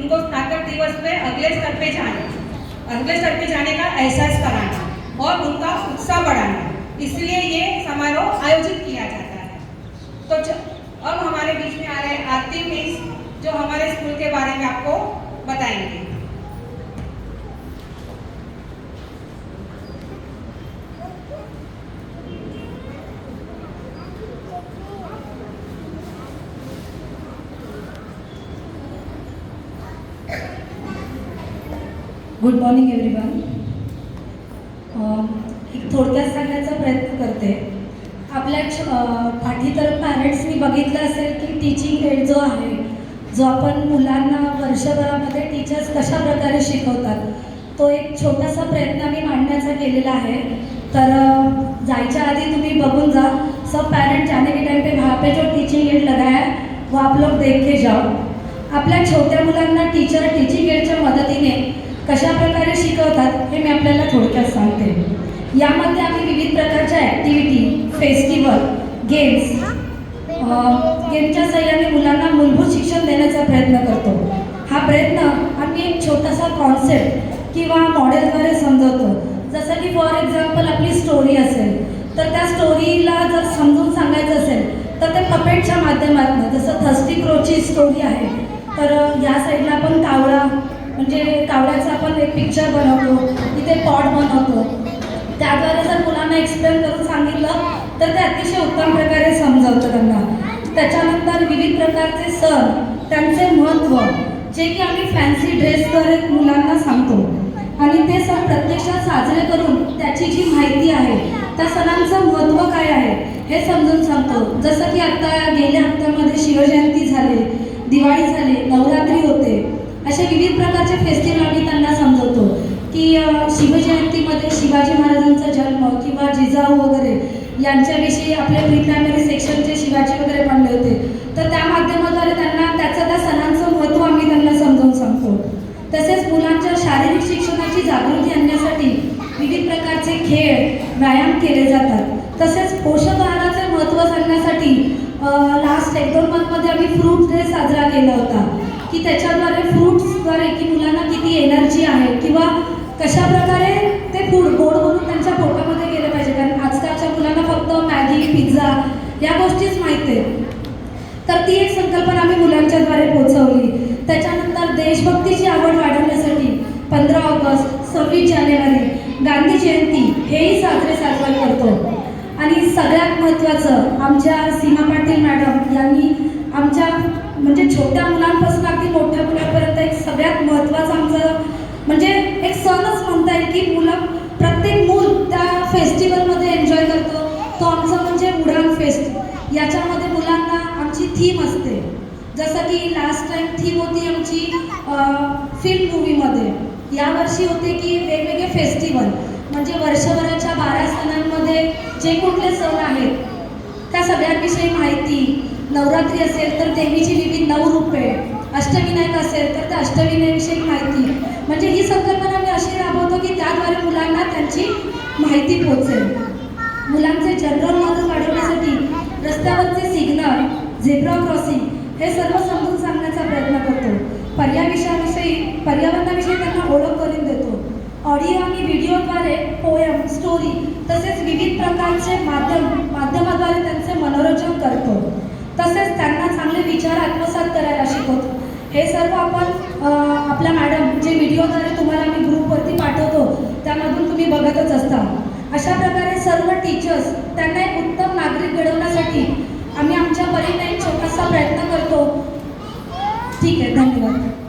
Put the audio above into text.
उनको स्नातक दिवस में अगले स्तर पे जाने का एहसास कराना और उनका उत्साह बढ़ाना, इसलिए ये समारोह आयोजित किया जाता है। तो अब हमारे बीच में आ रहे आरती मिस, जो हमारे स्कूल के बारे में आपको बताएंगे। Good morning everyone. एक थोडक्यात सांगण्याचा प्रयत्न करते। आपल्या पाठी तर पॅरेंट्सनी बघितलं असेल की टीचिंग एड जो आहे, जो आपण मुलांना वर्षभरामध्ये टीचर्स कशा प्रकारे शिकवतात, तो एक छोटासा प्रयत्न मी मांडण्याचा केलेला आहे। तर जायच्या आधी तुम्ही बघून जा। सब पेरेंट जाने के टाइम पे वहाँ पे जो टीचिंग एड लगाया है वो आप लोग देख के जाओ। आपल्या छोट्या मुलांना टीचर टीचिंग एडच्या मदतीने कशा प्रकारे शिकवतात हे मी आपल्याला थोडक्यात सांगते। यामध्ये आम्ही विविध प्रकारच्या ॲक्टिव्हिटी, फेस्टिवल, गेमच्या सहाय्याने मुलांना मूलभूत शिक्षण देण्याचा प्रयत्न करतो। हा प्रयत्न आम्ही एक छोटासा कॉन्सेप्ट किंवा मॉडेलद्वारे समजवतो। जसं की फॉर एक्झाम्पल आपली स्टोरी असेल, तर त्या स्टोरीला जर समजून सांगायचं असेल तर ते पपेटच्या माध्यमातून, जसं थर्स्टी क्रोची स्टोरी आहे, तर या साईडला आपण कावळा, म्हणजे कावळ्याचा आपण एक पिक्चर बनवतो, तिथे पॉट बनवतो। त्याद्वारे जर मुलांना एक्सप्लेन करून सांगितलं तर ते अतिशय उत्तम प्रकारे समजवतं त्यांना। त्याच्यानंतर विविध प्रकारचे सण, त्यांचे महत्त्व, जे की आम्ही फॅन्सी ड्रेसद्वारे मुलांना सांगतो आणि ते सण प्रत्यक्षात साजरे करून त्याची जी माहिती आहे, त्या सणांचं महत्त्व काय आहे हे समजून सांगतो। जसं की आता गेल्या हप्त्यामध्ये शिवजयंती झाली, दिवाळी झाली, नवरात्री होते, असे विविध प्रकारचे फेस्टिवल आम्ही त्यांना समजवतो की शिवजयंतीमध्ये शिवाजी महाराजांचा जन्म किंवा जिजाऊ वगैरे यांच्याविषयी आपले प्री प्रायमरी सेक्शनचे शिवाजी वगैरे बनले होते, तर त्या माध्यमाद्वारे त्यांना त्या सणांचं महत्त्व आम्ही त्यांना समजावून सांगतो। तसेच मुलांच्या शारीरिक शिक्षणाची जागृती आणण्यासाठी विविध प्रकारचे खेळ, व्यायाम केले जातात। तसेच पोषक आहाराचे महत्त्व सांगण्यासाठी लास्ट 1-2 मंथमध्ये आम्ही फ्रूट डे साजरा केला होता की त्याच्याद्वारे फ्रूट्सद्वारे की मुलांना किती एनर्जी आहे किंवा कशा प्रकारे ते फूड गोड बनवून त्यांच्या पोटामध्ये गेलं पाहिजे, कारण आजकालच्या मुलांना फक्त मॅगी, पिझ्झा या गोष्टीच माहिती आहेत। तर ती एक संकल्पना आम्ही मुलांच्याद्वारे पोहोचवली। त्याच्यानंतर देशभक्तीची आवड वाढवण्यासाठी 15 ऑगस्ट, 26 जानेवारी, गांधी जयंती हेही साजरे करतो। आणि सगळ्यात महत्त्वाचं, आमच्या सीमा पाटील मॅडम यांनी आमच्या म्हणजे छोट्या मुलांपासून अगदी मोठ्या मुलांपर्यंत एक सगळ्यात महत्त्वाचं आमचं म्हणजे एक सणच म्हणता येईल की प्रत्येक मूल त्या फेस्टिवलमध्ये एन्जॉय करतो, तो आमचा म्हणजे उडान फेस्ट। याच्यामध्ये मुलांना आमची थीम असते, जसं की लास्ट टाइम थीम होती आमची फिल्म मूवीमध्ये, यावर्षी होते की वेगवेगळे फेस्टिवल, म्हणजे वर्षभराच्या 12 सणांमध्ये जे कुठले सण आहेत त्या सगळ्यांविषयी माहिती। नवरात्री असेल तर देवीची विविध 9 रूपे, अष्टविनायक असेल तर त्या अष्टविनायकाविषयी माहिती, म्हणजे ही संकल्पना मी अशी राबवतो की त्याद्वारे मुलांना त्यांची माहिती पोहोचेल। मुलांचे जनरल नॉलेज वाढवण्यासाठी रस्त्यावरचे सिग्नल, झेब्रा क्रॉसिंग हे सर्व समजून सांगण्याचा प्रयत्न करतो। पर्यावरणाविषयी त्यांना ओळख करून देतो। ऑडिओ आणि व्हिडिओद्वारे पोयम, स्टोरी तसेच विविध प्रकारचे माध्यमाद्वारे त्यांचे मनोरंजन करतो। तसेच त्यांना चांगले विचार आत्मसात करायला शिकवतो। हे सर्व आपण आपल्या मॅडम जे व्हिडिओद्वारे तुम्हाला मी ग्रुपवरती पाठवतो त्यामधून तुम्ही बघतच असता। अशा प्रकारे सर्व टीचर्स त्यांना एक उत्तम नागरिक घडवण्यासाठी आम्ही आमच्या परीने एक छोटासा प्रयत्न करतो। ठीक आहे, धन्यवाद।